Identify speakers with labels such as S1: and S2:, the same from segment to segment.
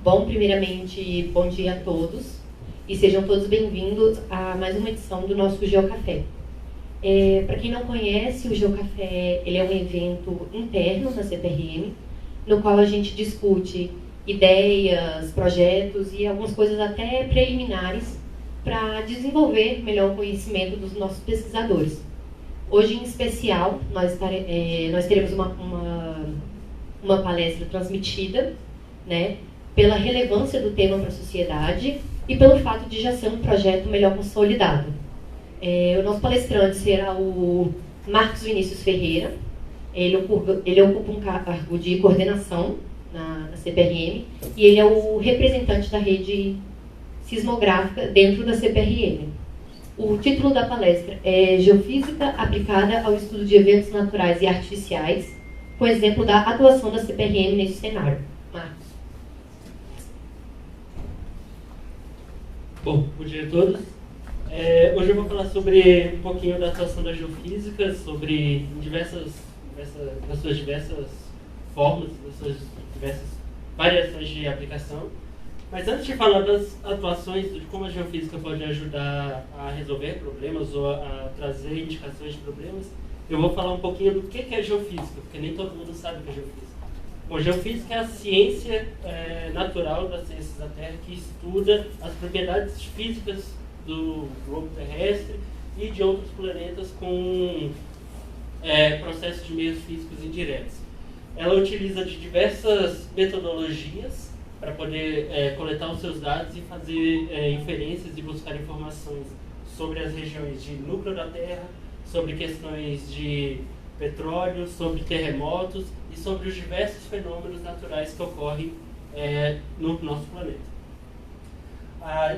S1: Bom, primeiramente, bom dia a todos e sejam todos bem-vindos a mais uma edição do nosso Geocafé. Para quem não conhece, o Geocafé ele é um evento interno da CPRM, no qual a gente discute ideias, projetos e algumas coisas até preliminares para desenvolver melhor o conhecimento dos nossos pesquisadores. Hoje, em especial, nós teremos uma palestra transmitida, né, pela relevância do tema para a sociedade e pelo fato de já ser um projeto melhor consolidado. O nosso palestrante será o Marcos Vinícius Ferreira. Ele ocupa um cargo de coordenação na CPRM e ele é o representante da rede sismográfica dentro da CPRM. O título da palestra é Geofísica aplicada ao estudo de eventos naturais e artificiais, com exemplo da atuação da CPRM nesse cenário. Marcos.
S2: Bom dia a todos. Hoje eu vou falar sobre um pouquinho da atuação da geofísica, sobre nas suas diversas formas, nas suas diversas variações de aplicação. Mas antes de falar das atuações, de como a geofísica pode ajudar a resolver problemas ou a trazer indicações de problemas, eu vou falar um pouquinho do que é geofísica, porque nem todo mundo sabe o que é geofísica. Bom, geofísica é a ciência natural das ciências da Terra que estuda as propriedades físicas do globo terrestre e de outros planetas com processos de meios físicos indiretos. Ela utiliza de diversas metodologias para poder coletar os seus dados e fazer inferências e buscar informações sobre as regiões de núcleo da Terra, sobre questões de petróleo, sobre terremotos e sobre os diversos fenômenos naturais que ocorrem no nosso planeta.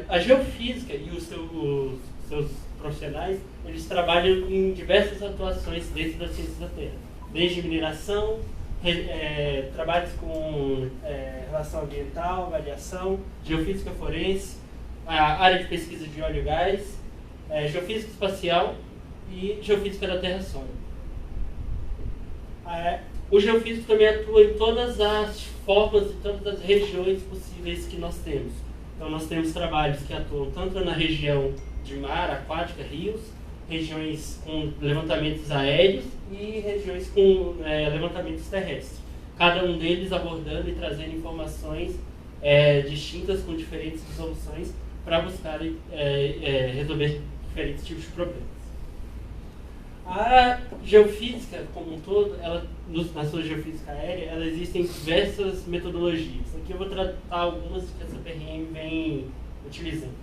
S2: A geofísica e os seus profissionais, eles trabalham em diversas atuações dentro das ciências da Terra, desde mineração, trabalhos com relação ambiental, avaliação, geofísica forense, a área de pesquisa de óleo e gás, geofísica espacial e geofísica da Terra sólida. O geofísico também atua em todas as formas e todas as regiões possíveis que nós temos. Então nós temos trabalhos que atuam tanto na região de mar, aquática, rios, regiões com levantamentos aéreos e regiões com levantamentos terrestres. Cada um deles abordando e trazendo informações distintas com diferentes resoluções para buscar resolver diferentes tipos de problemas. A geofísica como um todo, na sua geofísica aérea, ela existem diversas metodologias. Aqui eu vou tratar algumas que a CPRM vem utilizando.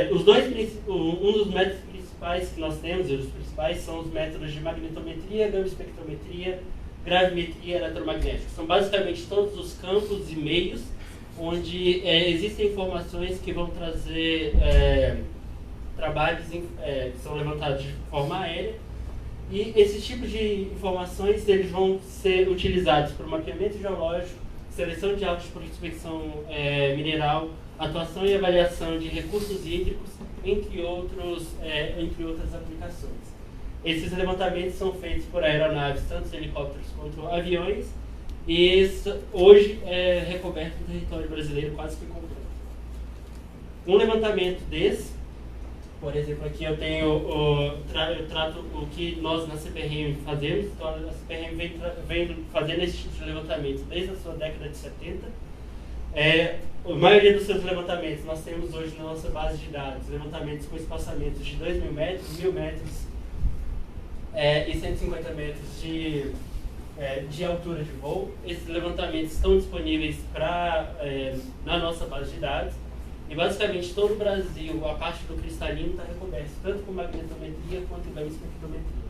S2: Um dos métodos principais que nós temos, e os principais, são os métodos de magnetometria, gama-espectrometria, gravimetria e eletromagnética. São basicamente todos os campos e meios onde existem informações que vão trazer trabalhos que são levantados de forma aérea, e esses tipos de informações eles vão ser utilizados para o mapeamento geológico, seleção de alvos por inspeção mineral, atuação e avaliação de recursos hídricos, entre outras aplicações. Esses levantamentos são feitos por aeronaves, tanto helicópteros quanto aviões, e hoje é recoberto no território brasileiro quase que completo. Um levantamento desse, por exemplo, aqui eu trato o que nós na CPRM fazemos. Então a CPRM vem fazendo esse tipo de levantamento desde a sua década de 70. A maioria dos seus levantamentos nós temos hoje na nossa base de dados, levantamentos com espaçamentos de 2.000 metros, 1.000 metros e 150 metros de altura de voo. Esses levantamentos estão disponíveis na nossa base de dados. E basicamente todo o Brasil, a parte do cristalino, está recoberto tanto com magnetometria quanto gama-espectrometria.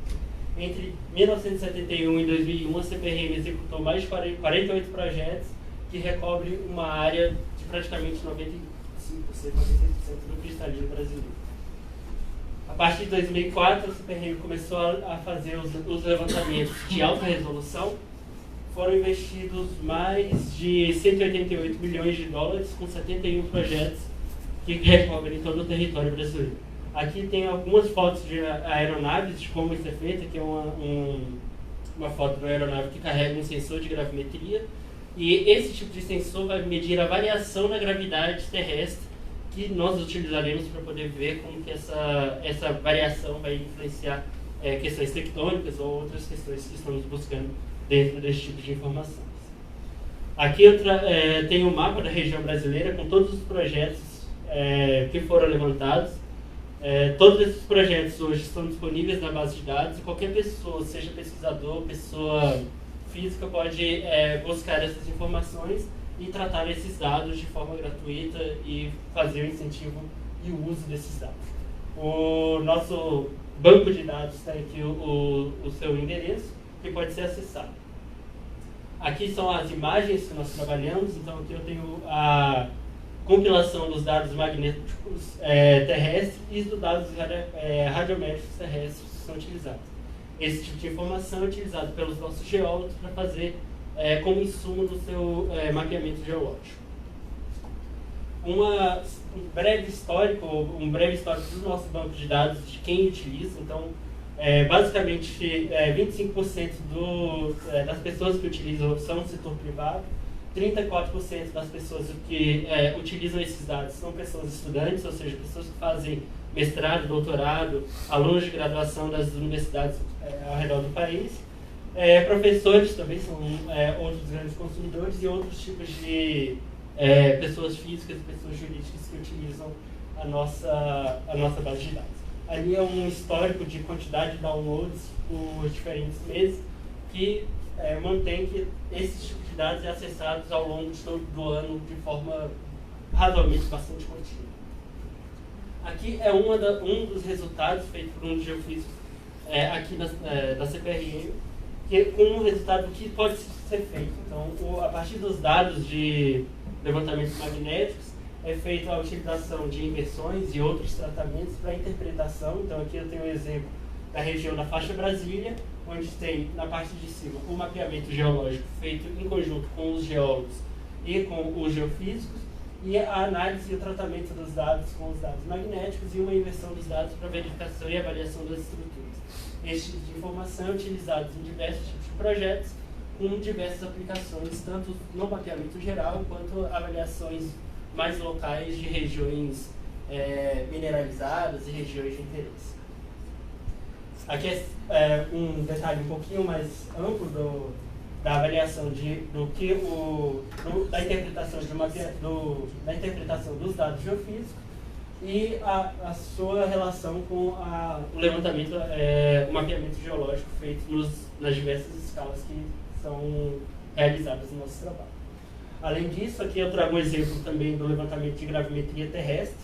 S2: Entre 1971 e 2001, a CPRM executou mais de 48 projetos que recobrem uma área de praticamente 95%, 96% do cristalino brasileiro. A partir de 2004, a CPRM começou a fazer os levantamentos de alta resolução. Foram investidos mais de 188 milhões de dólares com 71 projetos que recobrem todo o território brasileiro. Aqui tem algumas fotos de aeronaves, de como isso é feito, que é um uma foto de uma aeronave que carrega um sensor de gravimetria, e esse tipo de sensor vai medir a variação na gravidade terrestre, que nós utilizaremos para poder ver como que essa variação vai influenciar questões tectônicas ou outras questões que estamos buscando dentro desse tipo de informações. Aqui eu tenho um mapa da região brasileira com todos os projetos que foram levantados. Todos esses projetos hoje estão disponíveis na base de dados e qualquer pessoa, seja pesquisador, pessoa física, pode buscar essas informações e tratar esses dados de forma gratuita e fazer o incentivo e o uso desses dados. O nosso banco de dados tem aqui o seu endereço, que pode ser acessado. Aqui são as imagens que nós trabalhamos, então aqui eu tenho a compilação dos dados magnéticos terrestres e dos dados radiométricos terrestres que são utilizados. Esse tipo de informação é utilizado pelos nossos geólogos para fazer como insumo do seu mapeamento geológico. Um breve histórico do nosso banco de dados, de quem utiliza. Então, basicamente, 25% das pessoas que utilizam são do setor privado, 34% das pessoas que utilizam esses dados são pessoas estudantes, ou seja, pessoas que fazem mestrado, doutorado, alunos de graduação das universidades ao redor do país. Professores também são outros grandes consumidores e outros tipos de pessoas físicas e pessoas jurídicas que utilizam a nossa base de dados. Ali é um histórico de quantidade de downloads por diferentes meses que mantém que esses tipos de dados são acessados ao longo de todo do ano de forma razoavelmente bastante contínua. Aqui é um dos resultados feitos por um dos geofísicos aqui da CPRM, com um resultado que pode ser feito. Então, a partir dos dados de levantamentos magnéticos, é feita a utilização de inversões e outros tratamentos para interpretação. Então, aqui eu tenho um exemplo da região da faixa Brasília, onde tem, na parte de cima, o mapeamento geológico feito em conjunto com os geólogos e com os geofísicos, e a análise e o tratamento dos dados com os dados magnéticos e uma inversão dos dados para verificação e avaliação das estruturas. Este tipo de informação é utilizado em diversos tipos de projetos, com diversas aplicações, tanto no mapeamento geral, quanto avaliações mais locais de regiões mineralizadas e regiões de interesse. Aqui é um detalhe um pouquinho mais amplo da avaliação da interpretação dos dados geofísicos e a sua relação com o levantamento, o mapeamento geológico feito nas diversas escalas que são realizadas no nosso trabalho. Além disso, aqui eu trago um exemplo também do levantamento de gravimetria terrestre,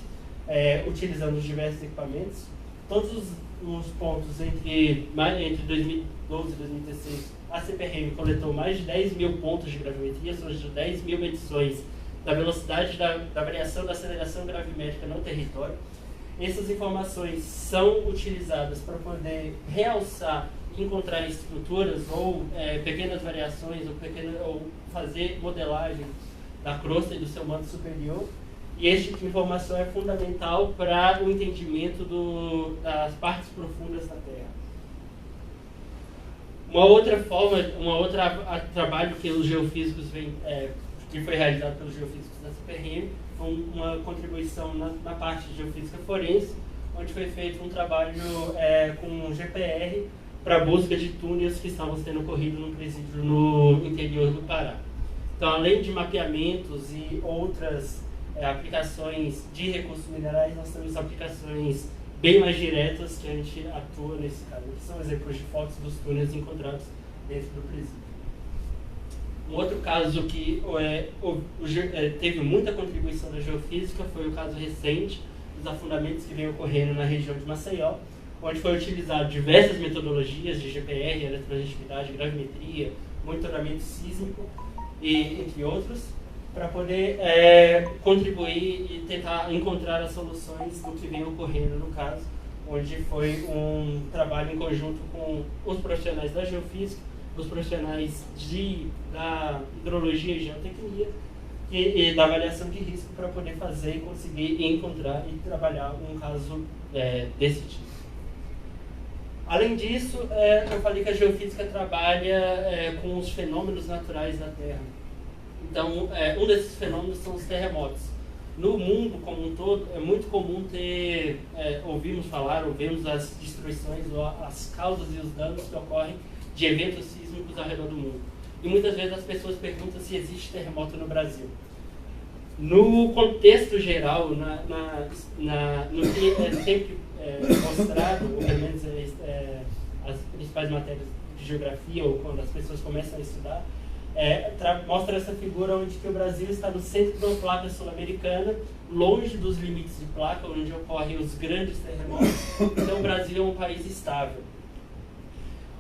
S2: utilizando os diversos equipamentos. Todos os pontos entre 2012 e 2016, a CPRM coletou mais de 10 mil pontos de gravimetria, ou seja, 10 mil medições da velocidade da variação da aceleração gravimétrica no território. Essas informações são utilizadas para poder realçar e encontrar estruturas ou pequenas variações ou fazer modelagem da crosta e do seu manto superior. E este tipo de informação é fundamental para o entendimento das partes profundas da Terra. Uma outra trabalho que os geofísicos que foi realizado pelos geofísicos da CPRM, foi uma contribuição na parte de geofísica forense, onde foi feito um trabalho com GPR para a busca de túneis que estavam sendo ocorridos num presídio no interior do Pará. Então, além de mapeamentos e outras aplicações de recursos minerais, nós temos aplicações bem mais diretas que a gente atua nesse caso, que são exemplos de fotos dos túneis encontrados dentro do presídio. Um outro caso que teve muita contribuição da geofísica foi o caso recente dos afundamentos que vem ocorrendo na região de Maceió, onde foi utilizado diversas metodologias de GPR, eletroreatividade, gravimetria, monitoramento sísmico, entre outros, para poder contribuir e tentar encontrar as soluções do que vem ocorrendo no caso, onde foi um trabalho em conjunto com os profissionais da geofísica, os profissionais da hidrologia e geotecnia e da avaliação de risco para poder fazer e conseguir encontrar e trabalhar um caso desse tipo. Além disso, eu falei que a geofísica trabalha com os fenômenos naturais da Terra. Então, um desses fenômenos são os terremotos. No mundo como um todo, é muito comum ouvimos as destruições, ou as causas e os danos que ocorrem de eventos sísmicos ao redor do mundo. E muitas vezes as pessoas perguntam se existe terremoto no Brasil. No contexto geral, no que é sempre mostrado, ou pelo menos as principais matérias de geografia, ou quando as pessoas começam a estudar, mostra essa figura onde que o Brasil está no centro de uma placa sul-americana, longe dos limites de placa, onde ocorrem os grandes terremotos. Então o Brasil é um país estável.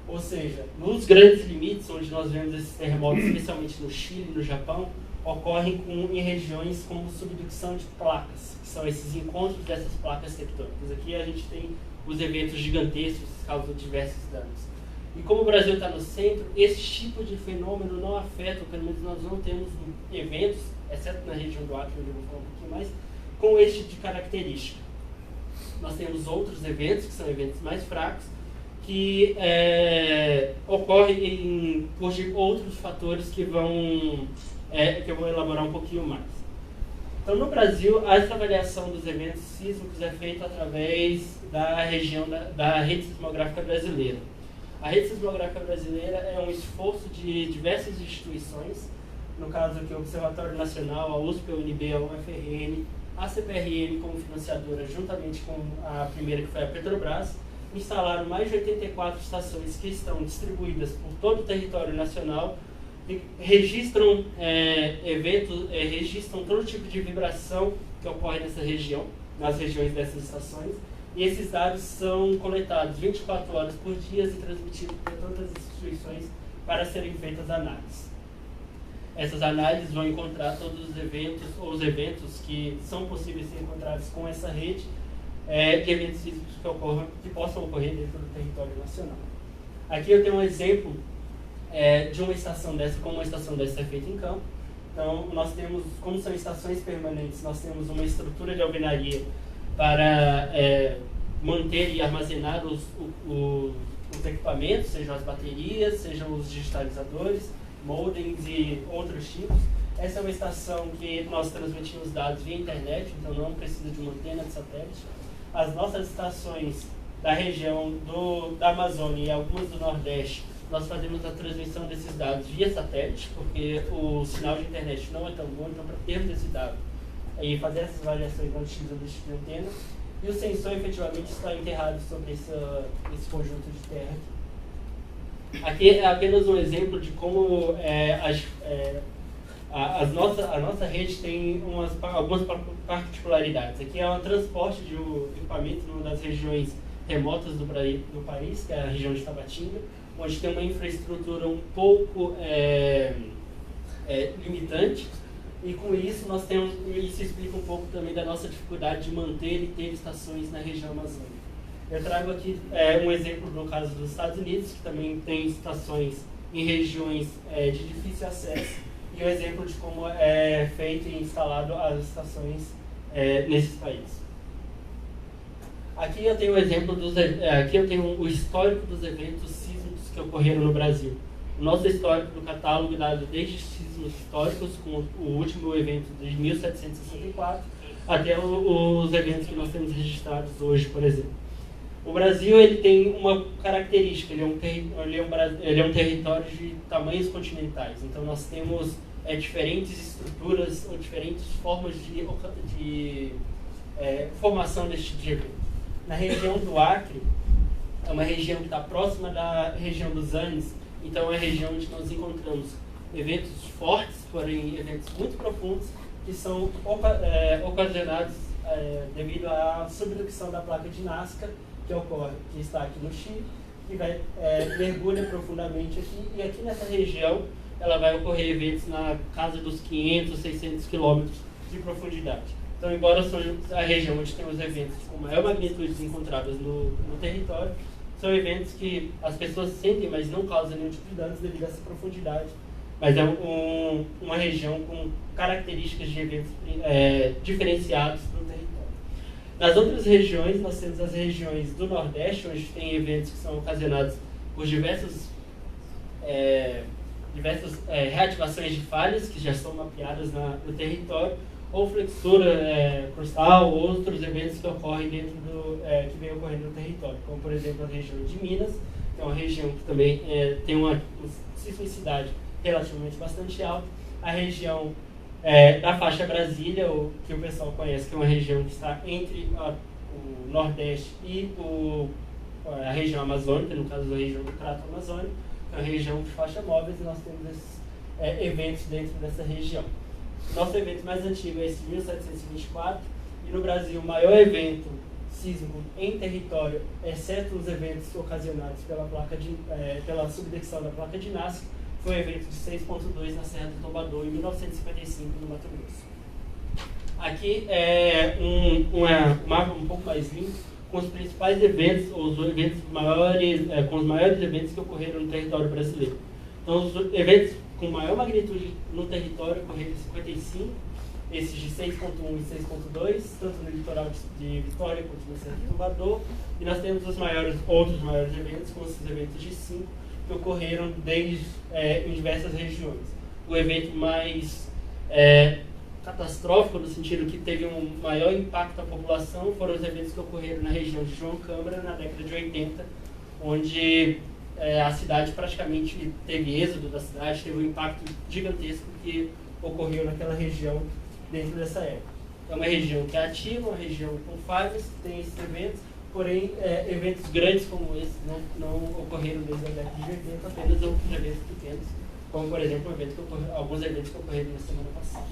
S2: Ou seja, nos grandes limites, onde nós vemos esses terremotos, especialmente no Chile e no Japão, ocorrem em regiões como subducção de placas, que são esses encontros dessas placas tectônicas. Aqui a gente tem os eventos gigantescos que causam diversos danos. E como o Brasil está no centro, esse tipo de fenômeno não afeta, ou pelo menos nós não temos eventos, exceto na região do Acre, onde eu vou falar um pouquinho mais, com esse tipo de característica. Nós temos outros eventos, que são eventos mais fracos, que ocorrem por outros fatores que eu vou elaborar um pouquinho mais. Então, no Brasil, essa avaliação dos eventos sísmicos é feita através da região da Rede Sismográfica Brasileira. A Rede Sismográfica Brasileira é um esforço de diversas instituições, no caso aqui o Observatório Nacional, a USP, a UNB, a UFRN, a CPRM como financiadora, juntamente com a primeira que foi a Petrobras, instalaram mais de 84 estações que estão distribuídas por todo o território nacional, registram eventos, registram todo tipo de vibração que ocorre nessa região, nas regiões dessas estações, e esses dados são coletados 24 horas por dia e transmitidos por todas as instituições para serem feitas análises. Essas análises vão encontrar todos os eventos, ou os eventos que são possíveis ser encontrados com essa rede, de eventos sísmicos que possam ocorrer dentro do território nacional. Aqui eu tenho um exemplo de uma estação dessa, como uma estação dessa é feita em campo. Então, nós temos, como são estações permanentes, nós temos uma estrutura de alvenaria para manter e armazenar os equipamentos, sejam as baterias, sejam os digitalizadores, modems e outros tipos. Essa é uma estação que nós transmitimos dados via internet, então não precisa de uma antena de satélite. As nossas estações da região da Amazônia e algumas do Nordeste, nós fazemos a transmissão desses dados via satélite, porque o sinal de internet não é tão bom, então para termos esse dado e fazer essas variações nós utilizamos esse tipo de antena. E o sensor efetivamente está enterrado sobre esse conjunto de terra. Aqui é apenas um exemplo de como a nossa rede tem algumas particularidades. Aqui é o transporte de um equipamento numa das regiões remotas do país, que é a região de Tabatinga, onde tem uma infraestrutura um pouco limitante, e com isso isso explica um pouco também da nossa dificuldade de manter e ter estações na região amazônica. Eu trago aqui um exemplo no caso dos Estados Unidos, que também tem estações em regiões de difícil acesso, e um exemplo de como é feito e instalado as estações nesses países. Aqui eu tenho o histórico dos eventos sísmicos que ocorreram no Brasil. O nosso histórico do catálogo dado desde sismos históricos, com o último evento de 1764, até os eventos que nós temos registrados hoje, por exemplo. O Brasil ele tem uma característica, ele é um território de tamanhos continentais, então nós temos diferentes estruturas ou diferentes formas de formação deste tipo de evento. Na região do Acre, é uma região que está próxima da região dos Andes, então é uma região onde nós encontramos eventos fortes, porém eventos muito profundos, que são ocasionados devido à subducção da placa de Nazca, que está aqui no Chile, que mergulha profundamente aqui, e aqui nessa região ela vai ocorrer eventos na casa dos 500, 600 quilômetros de profundidade. Então, embora seja a região onde tem os eventos com maior magnitude encontrados no território, são eventos que as pessoas sentem, mas não causam nenhum tipo de danos devido a essa profundidade. Mas é uma região com características de eventos diferenciados no território. Nas outras regiões, nós temos as regiões do Nordeste, onde tem eventos que são ocasionados por diversas reativações de falhas que já são mapeadas no território, ou flexura crustal, ou outros eventos que ocorrem que vem ocorrendo no território, como por exemplo a região de Minas, que é uma região que também tem uma sismicidade relativamente bastante alta, a região da faixa Brasília, que o pessoal conhece, que é uma região que está entre o Nordeste e a região amazônica, no caso da região do Crato Amazônico, que é uma região de faixa móveis, e nós temos esses eventos dentro dessa região. Nosso evento mais antigo é esse de 1724, e no Brasil o maior evento sísmico em território, exceto os eventos ocasionados pela subducção da placa de Nazca, foi o evento de 6.2 na Serra do Tombador, em 1955, no Mato Grosso. Aqui é um mapa um pouco mais limpo, com os principais eventos, os eventos maiores, com os maiores eventos que ocorreram no território brasileiro. Então, os eventos com maior magnitude no território ocorreram em 55, esses de 6.1 e 6.2, tanto no litoral de Vitória quanto na Serra do Tombador, e nós temos os outros maiores eventos, como esses eventos de 5, que ocorreram em diversas regiões. O evento mais catastrófico, no sentido que teve um maior impacto à população, foram os eventos que ocorreram na região de João Câmara, na década de 80, onde a cidade praticamente teve êxodo da cidade, teve um impacto gigantesco que ocorreu naquela região dentro dessa época. É uma região que é ativa, uma região com falhas, que tem esses eventos, porém, eventos grandes como esse não ocorreram desde a década de 80, apenas outros eventos pequenos, como, por exemplo, alguns eventos que ocorreram na semana passada.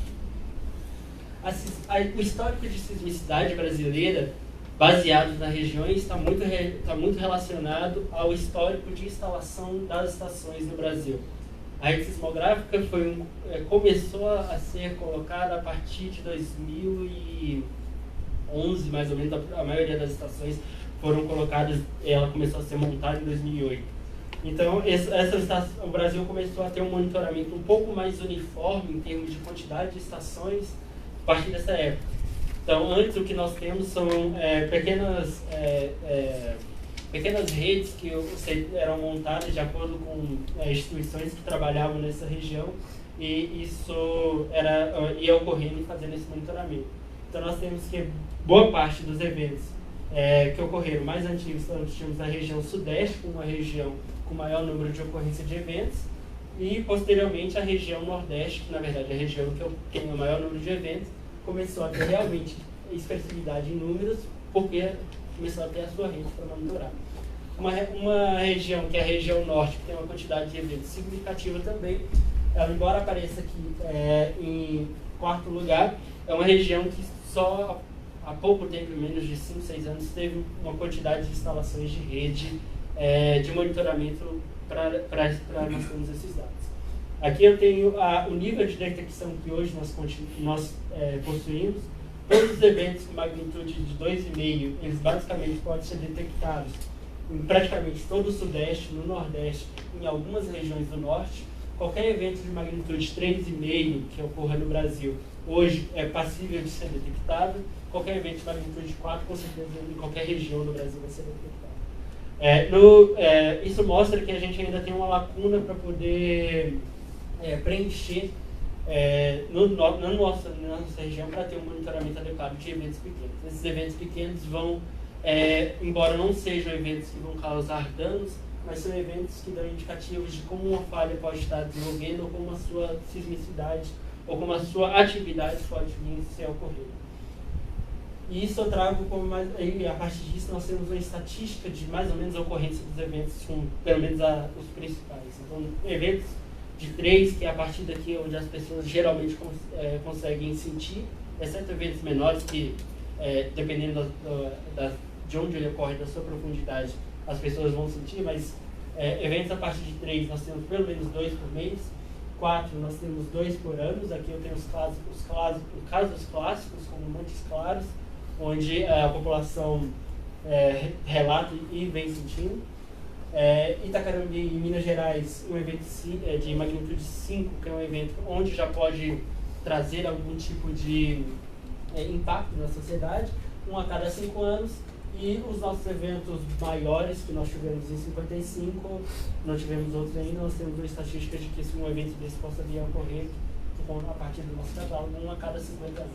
S2: O histórico de sismicidade brasileira, baseado nas regiões, está muito relacionado ao histórico de instalação das estações no Brasil. A rede sismográfica começou a ser colocada a partir de 2011, mais ou menos. A maioria das estações foram colocadas, ela começou a ser montada em 2008. Então, o Brasil começou a ter um monitoramento um pouco mais uniforme em termos de quantidade de estações a partir dessa época. Então, antes o que nós temos são pequenas redes que eram montadas de acordo com instituições que trabalhavam nessa região, e isso ia ocorrendo e fazendo esse monitoramento. Então, nós temos que boa parte dos eventos que ocorreram mais antigos, nós tínhamos a região sudeste, uma região com maior número de ocorrência de eventos, e posteriormente a região nordeste, que na verdade é a região que tem o maior número de eventos, começou a ter realmente expressividade em números, porque começou a ter a sua rede para monitorar. Uma região, que é a região norte, que tem uma quantidade de eventos significativa também, ela, embora apareça aqui em quarto lugar, é uma região que só há pouco tempo, menos de 5, 6 anos, teve uma quantidade de instalações de rede de monitoramento para nós termos esses dados. Aqui eu tenho o nível de detecção que hoje nós possuímos. Todos os eventos com magnitude de 2,5, eles basicamente podem ser detectados em praticamente todo o Sudeste, no Nordeste, em algumas regiões do Norte. Qualquer evento de magnitude 3,5 que ocorra no Brasil, hoje é passível de ser detectado. Qualquer evento de magnitude 4, com certeza, em qualquer região do Brasil vai ser detectado. Isso mostra que a gente ainda tem uma lacuna para poder preencher na nossa região, para ter um monitoramento adequado de eventos pequenos. Esses eventos pequenos vão, embora não sejam eventos que vão causar danos, mas são eventos que dão indicativos de como uma falha pode estar desenvolvendo, ou como a sua sismicidade, ou como a sua atividade pode vir a ser ocorrida. E isso eu trago como a partir disso nós temos uma estatística de mais ou menos a ocorrência dos eventos, com pelo menos os principais. Então, eventos de 3, que é a partir daqui onde as pessoas geralmente conseguem sentir, exceto eventos menores que, dependendo de onde ele ocorre, da sua profundidade, as pessoas vão sentir, mas eventos a partir de 3 nós temos pelo menos 2 por mês, 4 nós temos 2 por ano. Aqui eu tenho os casos clássicos, como Montes Claros, onde a população relata e vem sentindo. Itacarumbi, em Minas Gerais, um evento de magnitude 5, que é um evento onde já pode trazer algum tipo de impacto na sociedade. um a cada 5 anos, e os nossos eventos maiores, que nós tivemos em 55, não tivemos outros ainda, nós temos uma estatística de que um evento desse possa vir a ocorrer a partir do nosso catálogo, um a cada 50 anos.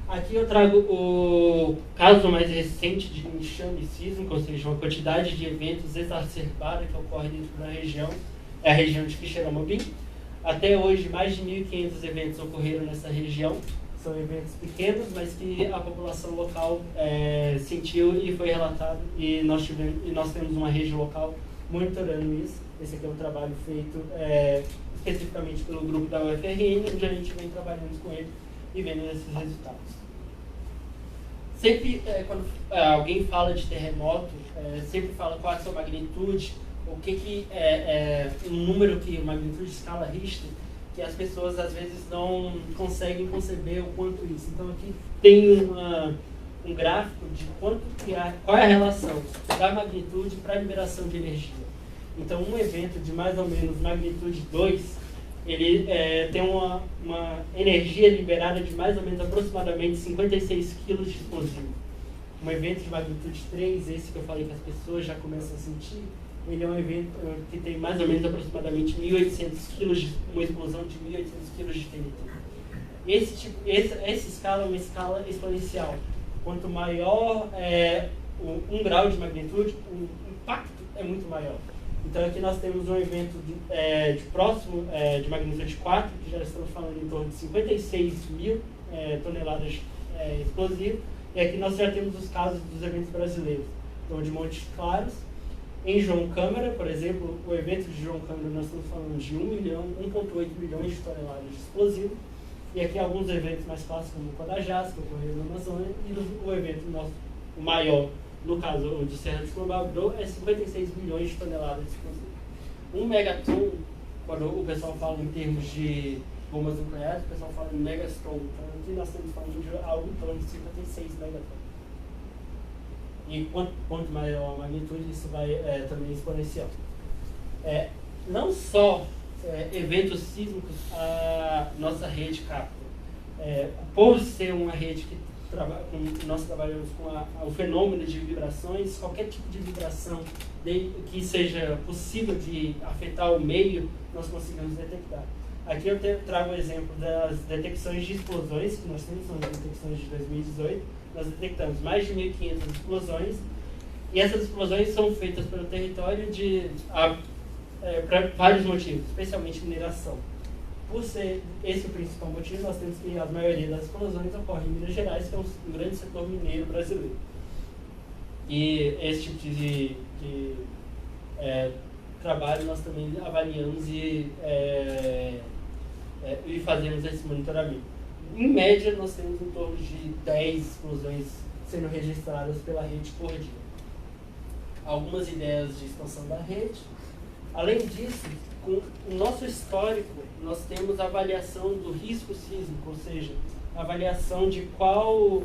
S2: Aqui eu trago o caso mais recente de enxame sísmico, ou seja, uma quantidade de eventos exacerbada que ocorre dentro da região, é a região de Quixeramobim. Até hoje, mais de 1.500 eventos ocorreram nessa região. São eventos pequenos, mas que a população local sentiu e foi relatado. E nós temos uma rede local monitorando isso. Esse aqui é um trabalho feito especificamente pelo grupo da UFRN, onde a gente vem trabalhando com ele e vendo esses resultados. Sempre, quando alguém fala de terremoto, sempre fala qual é a sua magnitude, o que é um número que magnitude de escala Richter, que as pessoas às vezes não conseguem conceber o quanto isso. Então aqui tem um gráfico de qual é a relação da magnitude para a liberação de energia. Então um evento de mais ou menos magnitude 2, ele tem uma energia liberada de mais ou menos aproximadamente 56 kg de explosivo. Um evento de magnitude 3, esse que eu falei que as pessoas já começam a sentir, ele é um evento que tem mais ou menos aproximadamente 1.800 kg, uma explosão de 1.800 kg de TNT. Essa escala é uma escala exponencial. Quanto maior um grau de magnitude, o impacto é muito maior. Então aqui nós temos um evento de magnitude 4, que já estamos falando em torno de 56 mil toneladas de explosivo. E aqui nós já temos os casos dos eventos brasileiros. Então de Montes Claros, em João Câmara, por exemplo, o evento de João Câmara nós estamos falando de 1,8 milhões de toneladas de explosivo. E aqui alguns eventos mais clássicos, como o Codajás, que ocorreu na Amazônia, e o evento nosso, o maior, no caso o de Serra do Escambau, é 56 milhões de toneladas de explosivo. Um megaton, quando o pessoal fala em termos de bombas nucleares, o pessoal fala em megaton. Então aqui nós estamos falando de algo em torno de 56 megatons. E quanto maior a magnitude, isso vai também exponencial. Não só eventos sísmicos a nossa rede capta. Por ser uma rede que nós trabalhamos com o fenômeno de vibrações, qualquer tipo de vibração que seja possível de afetar o meio, nós conseguimos detectar. Aqui eu trago o exemplo das detecções de explosões, que nós temos, são as detecções de 2018. Nós detectamos mais de 1.500 explosões, e essas explosões são feitas pelo território para vários motivos, especialmente mineração. Por ser esse o principal motivo, nós temos que a maioria das explosões ocorre em Minas Gerais, que é um grande setor mineiro brasileiro. E esse tipo de trabalho nós também avaliamos e fazemos esse monitoramento. Em média, nós temos em torno de 10 explosões sendo registradas pela rede por dia. Algumas ideias de expansão da rede. Além disso, com o nosso histórico, nós temos a avaliação do risco sísmico, ou seja, a avaliação de qual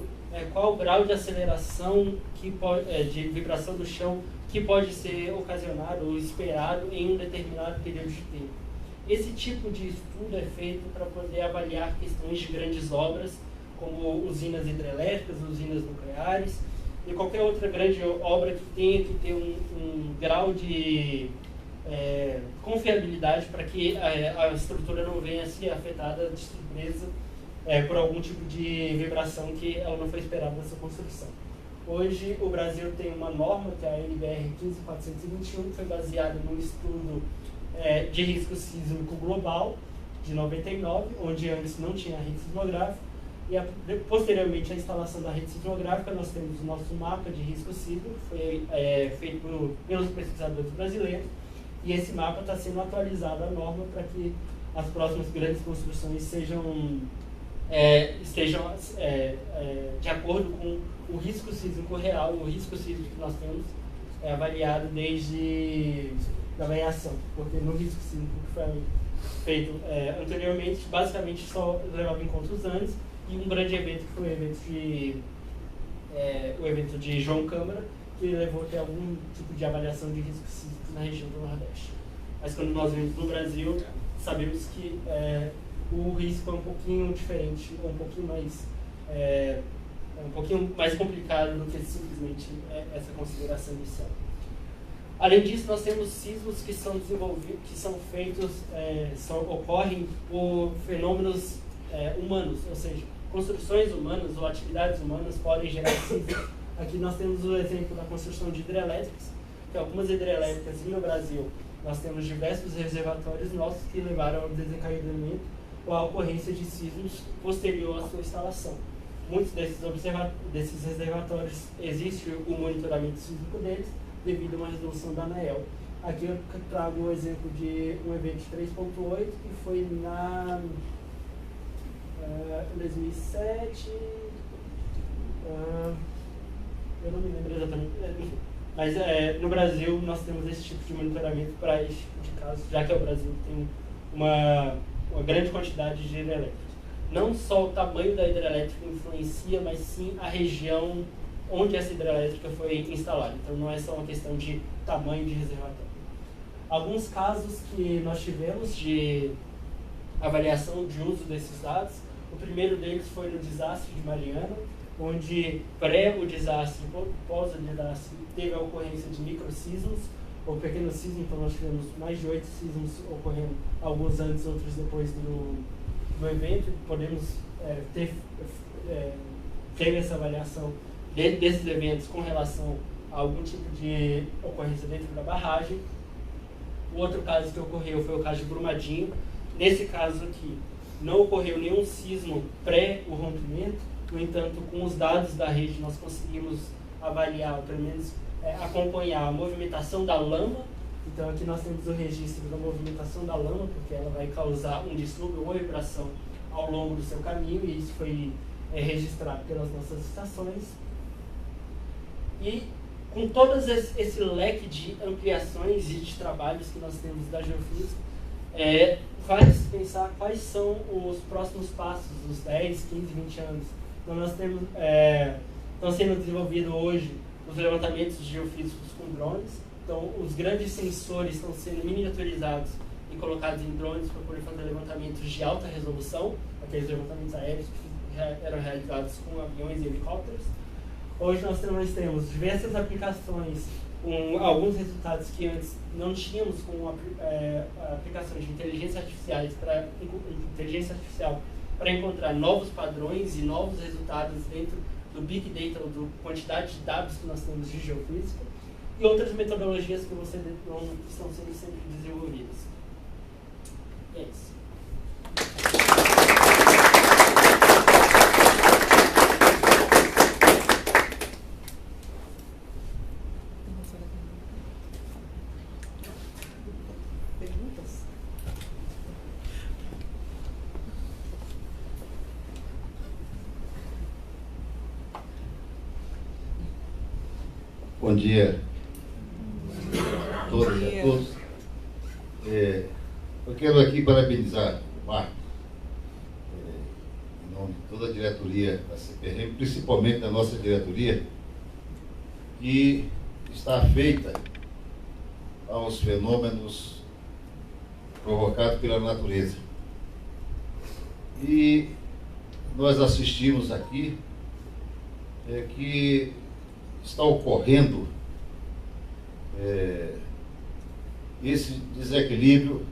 S2: grau de aceleração de vibração do chão que pode ser ocasionado ou esperado em um determinado período de tempo. Esse tipo de estudo é feito para poder avaliar questões de grandes obras, como usinas hidrelétricas, usinas nucleares, e qualquer outra grande obra que tenha que ter um grau de confiabilidade para que a estrutura não venha a ser afetada de surpresa por algum tipo de vibração que ela não foi esperada nessa construção. Hoje o Brasil tem uma norma, que é a NBR 15421, que foi baseada num estudo de risco sísmico global de 99, onde antes não tinha rede sismográfica, e posteriormente à instalação da rede sismográfica nós temos o nosso mapa de risco sísmico, que foi feito pelos pesquisadores brasileiros, e esse mapa está sendo atualizado à norma para que as próximas grandes construções estejam de acordo com o risco sísmico real, o risco sísmico que nós temos avaliado desde a avaliação, porque no risco sísmico que foi feito anteriormente, basicamente só levava em conta os anos, e um grande evento que foi o evento de João Câmara, que levou a ter algum tipo de avaliação de risco sísmico na região do Nordeste. Mas quando nós vemos no Brasil, sabemos que o risco é um pouquinho diferente, um pouquinho mais um pouquinho mais complicado do que simplesmente essa consideração inicial. Além disso, nós temos sismos que são desenvolvidos, que são feitos, ocorrem por fenômenos humanos, ou seja, construções humanas ou atividades humanas podem gerar sismos. Aqui nós temos o exemplo da construção de hidrelétricas, que algumas hidrelétricas no Brasil, nós temos diversos reservatórios nossos que levaram ao desencadeamento ou à ocorrência de sismos posterior à sua instalação. Muitos desses reservatórios existe o monitoramento sísmico deles devido a uma resolução da ANAEL. Aqui eu trago o exemplo de um evento 3.8 que foi em 2007, eu não me lembro exatamente, mas no Brasil nós temos esse tipo de monitoramento para esse tipo de caso, já que o Brasil tem uma grande quantidade de hidrelétricas. Não só o tamanho da hidrelétrica influencia, mas sim a região onde essa hidrelétrica foi instalada. Então não é só uma questão de tamanho de reservatório. Alguns casos que nós tivemos de avaliação de uso desses dados, o primeiro deles foi no desastre de Mariana, onde pré o desastre e pós o desastre teve a ocorrência de microsismos ou pequenos sismos. Então nós tivemos mais de 8 sismos ocorrendo, alguns antes, outros depois do evento. Podemos ter essa avaliação desses eventos com relação a algum tipo de ocorrência dentro da barragem. O outro caso que ocorreu foi o caso de Brumadinho. Nesse caso aqui, não ocorreu nenhum sismo pré o rompimento. No entanto, com os dados da rede, nós conseguimos avaliar, ou pelo menos acompanhar a movimentação da lama. Então aqui nós temos o registro da movimentação da lama, porque ela vai causar um distúrbio ou vibração ao longo do seu caminho, e isso foi registrado pelas nossas estações. E com todo esse leque de ampliações e de trabalhos que nós temos da geofísica, faz pensar quais são os próximos passos, os 10, 15, 20 anos. Então nós temos, estão sendo desenvolvidos hoje os levantamentos geofísicos com drones. Então os grandes sensores estão sendo miniaturizados e colocados em drones para poder fazer levantamentos de alta resolução, aqueles levantamentos aéreos que eram realizados com aviões e helicópteros. Hoje nós temos diversas aplicações com alguns resultados que antes não tínhamos, com aplicações de inteligência artificial para encontrar novos padrões e novos resultados dentro do Big Data, ou da quantidade de dados que nós temos de geofísica, e outras metodologias que estão sendo sempre desenvolvidas. É isso.
S3: Bom dia a todas e a todos. Eu quero aqui parabenizar o Marco, em nome de toda a diretoria da CPRM, principalmente da nossa diretoria, que está afeita aos fenômenos provocados pela natureza. E nós assistimos aqui que está ocorrendo esse desequilíbrio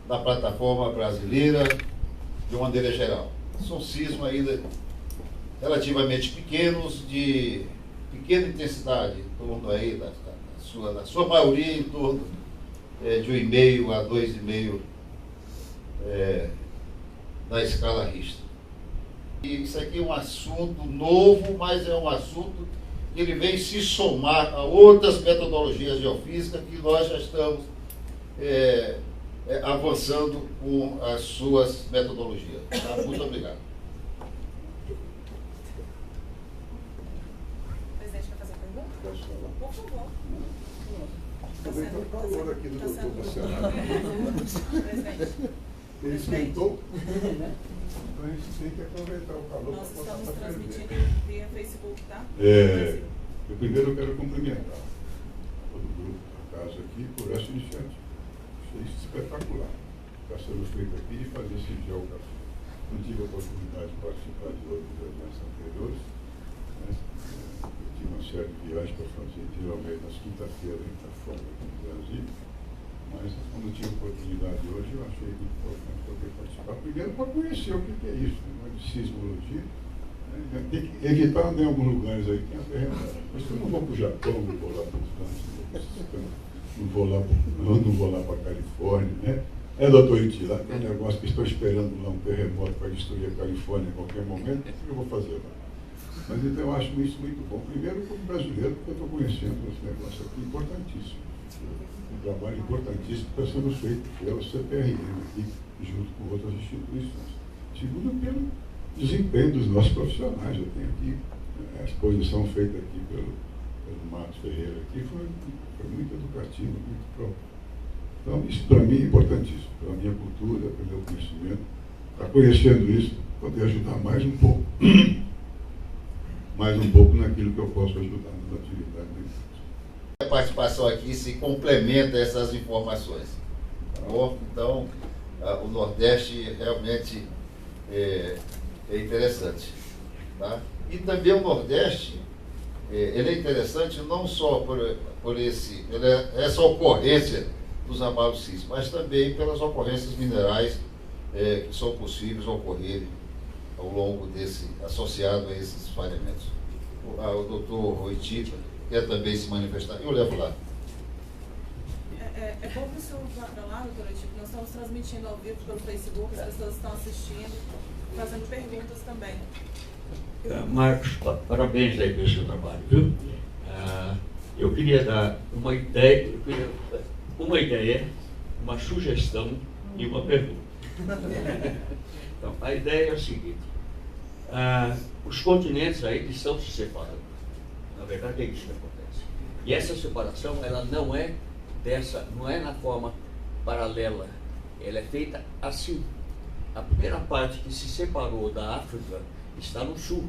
S3: da plataforma brasileira de uma maneira geral. São sismos ainda relativamente pequenos, de pequena intensidade, em torno aí da sua maioria em torno de 1,5 a 2,5 da escala Richter. E isso aqui é um assunto novo, mas é um assunto que ele vem se somar a outras metodologias geofísicas que nós já estamos avançando com as suas metodologias. Tá? Muito obrigado.
S4: O presidente quer fazer pergunta?
S5: Posso falar?
S4: Por favor.
S5: Também está calor aqui no doutor Luciano.
S4: Presidente.
S5: Ele esquentou? Então a gente tem que aproveitar o calor
S4: Nós
S5: para
S4: estamos
S5: passar para
S4: transmitindo via Facebook, tá?
S5: Eu primeiro quero cumprimentar todo o grupo da casa aqui por essa iniciativa. Achei espetacular. Está sendo feito aqui de fazer esse geocafé. não tive a oportunidade de participar de outros eventos anteriores. Né? Eu tive uma série de viagens para fazer, geralmente nas quinta-feiras a gente está fora aqui no Brasil. Mas quando eu tive a oportunidade hoje, eu achei muito importante poder participar. Primeiro para conhecer o que é isso, né? De sismologia. Né? Tem que evitar andar em alguns lugares aí que tem a terremoto. Mas eu não vou para o Japão, não vou lá para os Estados, não vou lá para a Califórnia, né? Doutor Iti, lá tem um negócio que estou esperando lá um terremoto para destruir a Califórnia em qualquer momento, o que eu vou fazer lá? Mas então eu acho isso muito bom. Primeiro, como brasileiro, porque eu estou conhecendo esse negócio aqui importantíssimo. Um trabalho importantíssimo que está sendo feito pela CPRM aqui, junto com outras instituições. Segundo, pelo desempenho dos nossos profissionais. Eu tenho aqui a exposição feita aqui pelo Marcos Ferreira aqui, foi muito educativa, muito própria. Então, isso para mim é importantíssimo, pela minha cultura, pelo meu conhecimento. Está conhecendo isso, poder ajudar mais um pouco naquilo que eu posso ajudar nas atividades da empresa.
S3: A participação aqui se complementa essas informações. Tá bom? Então, o Nordeste realmente é interessante. Tá? E também o Nordeste, ele é interessante não só por essa ocorrência dos abalos sísmicos, mas também pelas ocorrências minerais que são possíveis ocorrerem ao longo associado a esses falhamentos. O doutor Roiti quer também se manifestar. Eu levo lá.
S4: É bom que o senhor vá para lá, doutor Roiti, nós estamos transmitindo ao vivo pelo Facebook, as pessoas estão assistindo, fazendo perguntas também.
S6: Marcos, parabéns aí pelo seu trabalho, viu? Eu queria dar uma ideia, uma sugestão e uma pergunta. Então, a ideia é a seguinte: os continentes aí estão se separando. Na verdade é isso que acontece. E essa separação, ela não é na forma paralela. Ela é feita assim. A primeira parte que se separou da África está no sul,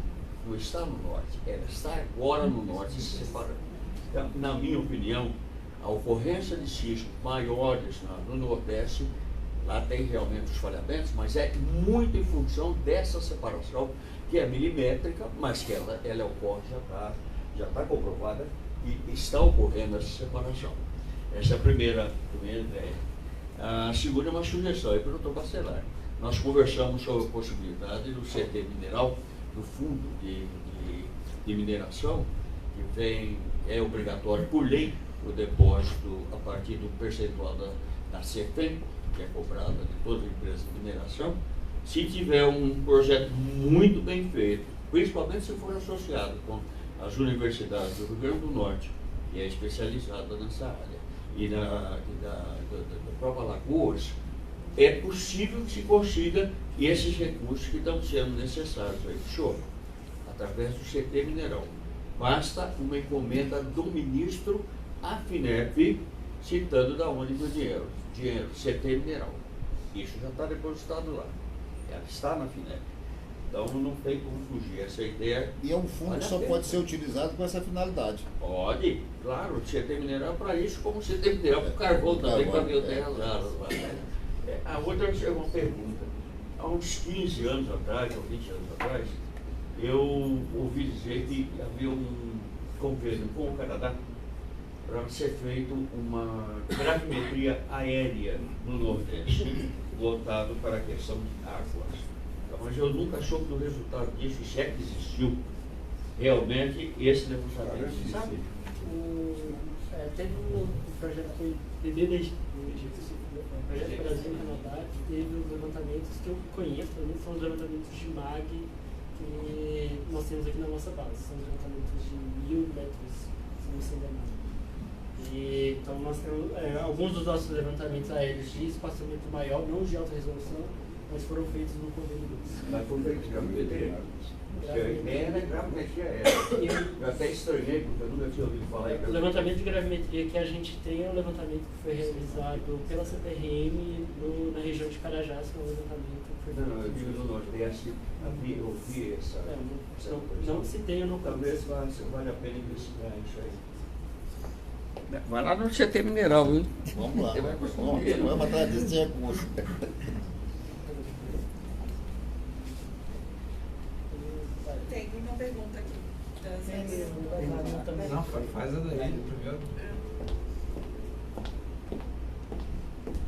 S6: não está no norte. Ela está agora no norte se separando. Então, na minha opinião, a ocorrência de sismos maiores no Nordeste, lá tem realmente os falhamentos, mas é muito em função dessa separação, que é milimétrica, mas que ela ocorre, já está comprovada, e está ocorrendo essa separação. Essa é a primeira ideia. A segunda é uma sugestão aí para o Dr. Bacelar. Nós conversamos sobre a possibilidade do CT mineral, do fundo de mineração, que é obrigatório por lei o depósito a partir do percentual da CEFEM, que é cobrada de todas as empresas de mineração. Se tiver um projeto muito bem feito, principalmente se for associado com as universidades do Rio Grande do Norte, que é especializada nessa área, e da própria Alagoas, é possível que se consiga esses recursos que estão sendo necessários aí do senhor, através do CT Mineral. Basta uma encomenda do ministro à FINEP, citando da onde do dinheiro, CT Mineral. Isso já está depositado lá. Ela está na FINEP. Então não tem como fugir. Essa ideia.
S7: E é um fundo que só pode ser utilizado com essa finalidade.
S6: Pode, claro, o CT Mineral para isso, como o CT Mineral para o carvão também, para bioterras raras lá. A outra é uma pergunta. Há uns 15 anos atrás, ou 20 anos atrás, eu ouvi dizer que havia um convênio com o Canadá para ser feito uma gravimetria aérea no Nordeste, voltado para a questão de águas. Mas eu nunca soube do resultado disso, se é que existiu realmente esse levantamento, sabe?
S8: Teve um projeto que foi PB o Projeto Brasil Canadá, que teve os levantamentos que eu conheço, para mim, são os levantamentos de MAG que nós temos aqui na nossa base. São os levantamentos de 1000 metros, se não se enganar. Então nós temos alguns dos nossos levantamentos aéreos de espaçamento maior, não de alta resolução, mas foram feitos no convênio 2.
S6: Mas foi feito de gravimetria? A ideia era gravimetria aérea. Eu até estranhei, porque eu nunca tinha ouvido falar em
S8: O levantamento de gravimetria que a gente tem é um levantamento que foi realizado pela CPRM na região de Carajás, que é um levantamento que foi feito.
S6: Não, eu digo no Nordeste, eu vi essa.
S8: Não se tem, eu não
S6: talvez vale a pena investigar isso aí. Vai lá no CT Mineral, hein?
S7: Vamos lá. Vamos atrás desse recurso.
S9: Não, faz a daí primeiro.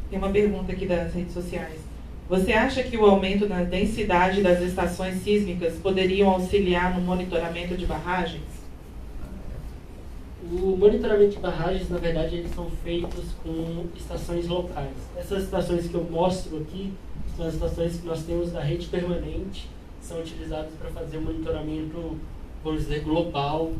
S10: Tem uma pergunta aqui das redes sociais. Você acha que o aumento da densidade das estações sísmicas poderiam auxiliar no monitoramento de barragens?
S8: O monitoramento de barragens, na verdade, eles são feitos com estações locais. Essas estações que eu mostro aqui são as estações que nós temos da rede permanente, são utilizadas para fazer o monitoramento, vamos dizer, global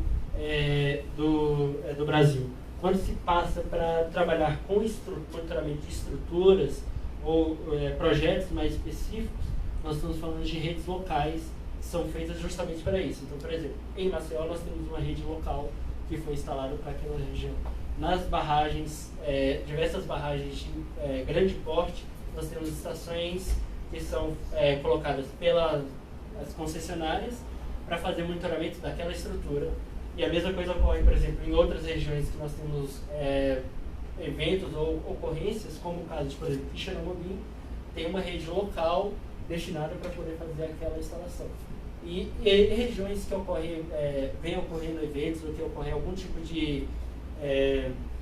S8: do Brasil. Quando se passa para trabalhar com monitoramento de estruturas ou projetos mais específicos, nós estamos falando de redes locais que são feitas justamente para isso. Então, por exemplo, em Maceió nós temos uma rede local que foi instalada para aquela região. Nas barragens, diversas barragens de grande porte, nós temos estações que são colocadas pelas concessionárias para fazer monitoramento daquela estrutura. E a mesma coisa ocorre, por exemplo, em outras regiões que nós temos eventos ou ocorrências, como o caso de, por exemplo, Quixeramobim, tem uma rede local destinada para poder fazer aquela instalação. E regiões que vem ocorrendo eventos ou que ocorre algum tipo de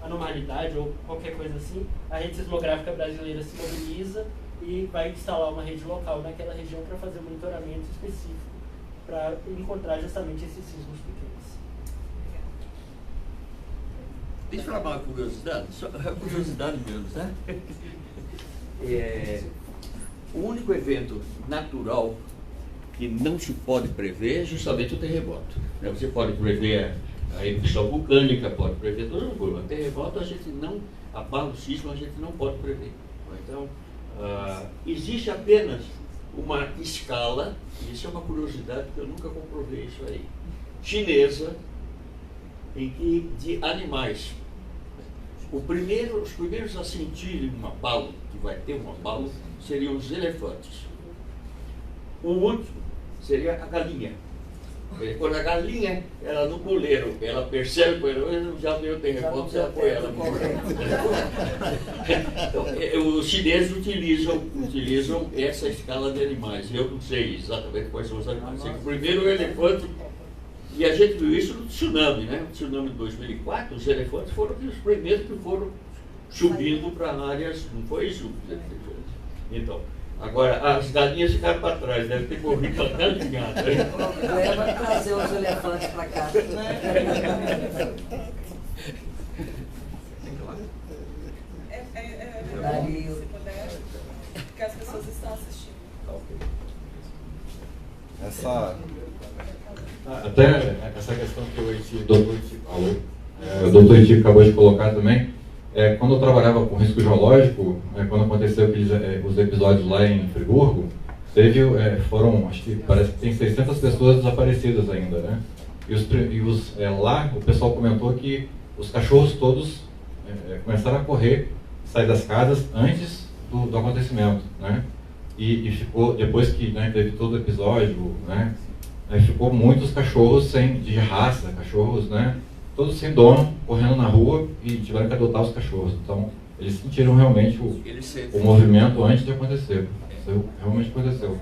S8: anormalidade ou qualquer coisa assim, a rede sismográfica brasileira se mobiliza e vai instalar uma rede local naquela região para fazer um monitoramento específico para encontrar justamente esses sismos pequenos.
S6: Deixa eu falar uma curiosidade, só curiosidade mesmo, tá? O único evento natural que não se pode prever é justamente o terremoto. Você pode prever a erupção vulcânica, pode prever todo mundo. O terremoto abalo sísmico a gente não pode prever. Então, existe apenas uma escala, isso é uma curiosidade que eu nunca comprovei isso aí, chinesa, de animais. Os primeiros a sentirem um abalo, que vai ter um abalo, seriam os elefantes. O último seria a galinha. Quando a galinha, ela no coleiro, ela percebe que já deu terremoto, já põe ela no coleiro. Então, os chineses utilizam essa escala de animais. Eu não sei exatamente quais são os animais. Sei que o primeiro o elefante, e a gente viu isso no tsunami, né? No tsunami de 2004, os elefantes foram os primeiros que foram subindo para áreas, não foi isso? Então, agora, as galinhas ficaram para trás, devem ter corrido até a ligada.
S11: O problema é trazer os elefantes para cá.
S4: Dario, se puder, porque as pessoas estão assistindo.
S12: Até essa questão que o doutor Iti falou, o doutor Iti acabou de colocar também, quando eu trabalhava com risco geológico, quando aconteceu os episódios lá em Friburgo, acho que parece que tem 600 pessoas desaparecidas ainda, né? Lá o pessoal comentou que os cachorros todos começaram a correr, sair das casas antes do acontecimento, né? E ficou, depois que teve todo o episódio, né? Ficou muitos cachorros de raça, cachorros, né? Todos sem dono, correndo na rua e tiveram que adotar os cachorros. Então, eles sentiram realmente o movimento antes de acontecer. Isso realmente aconteceu.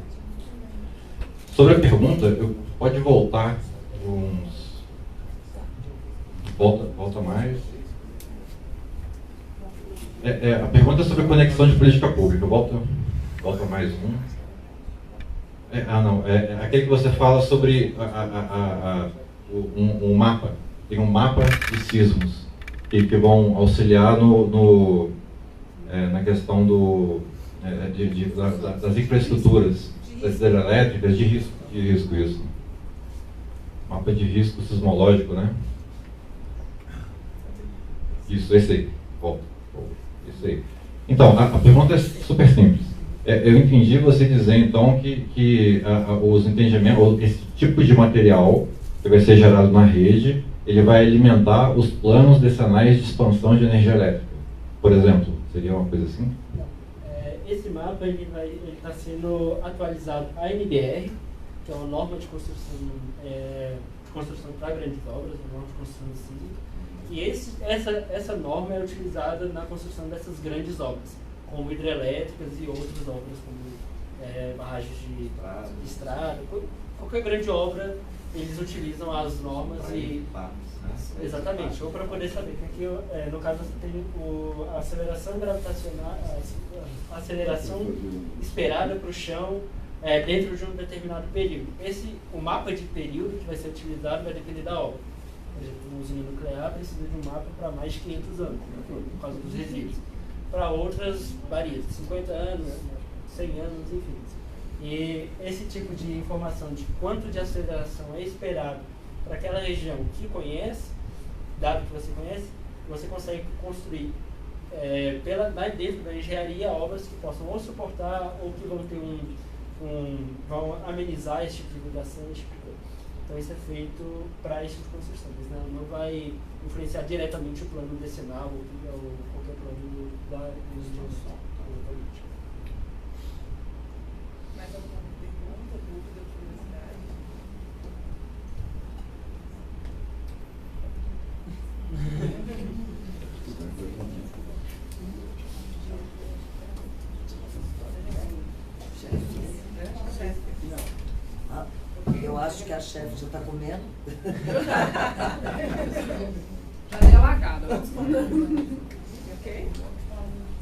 S12: Sobre a pergunta, pode voltar uns... Volta mais. A pergunta é sobre a conexão de política pública. Volta mais um. Aquele que você fala sobre um mapa. Tem um mapa de sismos que vão auxiliar na questão das infraestruturas, das hidrelétricas, de risco isso. Mapa de risco sismológico, né? Isso, esse aí. Volta. Isso aí. Então, a pergunta é super simples. Eu entendi você dizer, então, que os entendimentos, esse tipo de material que vai ser gerado na rede, ele vai alimentar os planos decenais de expansão de energia elétrica. Por exemplo, seria uma coisa assim?
S8: Esse mapa está sendo atualizado a NBR, que é uma norma de construção para grandes obras, uma norma de construção civil. E essa norma é utilizada na construção dessas grandes obras, como hidrelétricas e outras obras, como barragens de estrada, qualquer grande obra
S2: eles utilizam as normas e... Exatamente, ou para poder saber que aqui, no caso, você tem a aceleração gravitacional, a aceleração esperada para o chão dentro de um determinado período. O mapa de período que vai ser utilizado vai depender da obra. Por exemplo, uma usina nuclear precisa de um mapa para mais de 500 anos, por causa dos resíduos. Para outras, varia, 50 anos, 100 anos, enfim. E esse tipo de informação de quanto de aceleração é esperado para aquela região que conhece, dado que você conhece, você consegue construir dentro da engenharia obras que possam ou suportar ou que vão ter vão amenizar esse tipo de divulgação, esse tipo de coisa. Então isso é feito para esse tipo de construção, mas não vai influenciar diretamente o plano decenal ou qualquer plano da uso de uso.
S4: Mais alguma pergunta, dúvida, curiosidade?
S11: Eu acho que a chefe já está comendo.
S4: Já dei a largada, vamos ok?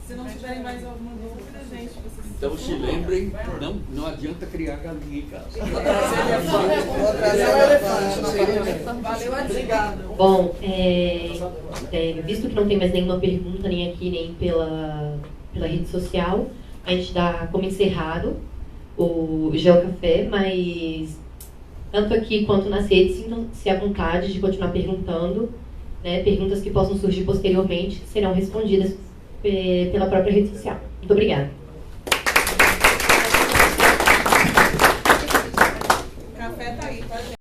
S4: Se não tiverem mais alguma dúvida, gente, vocês...
S6: Então se lembrem, não adianta criar galinha em casa.
S11: Vou trazer o elefante.
S4: Valeu a dica.
S1: Bom, visto que não tem mais nenhuma pergunta, nem aqui, nem pela rede social, a gente dá como encerrado o Geocafé, mas tanto aqui quanto nas redes, sintam-se à vontade de continuar perguntando, né, perguntas que possam surgir posteriormente serão respondidas pela própria rede social. Muito obrigada.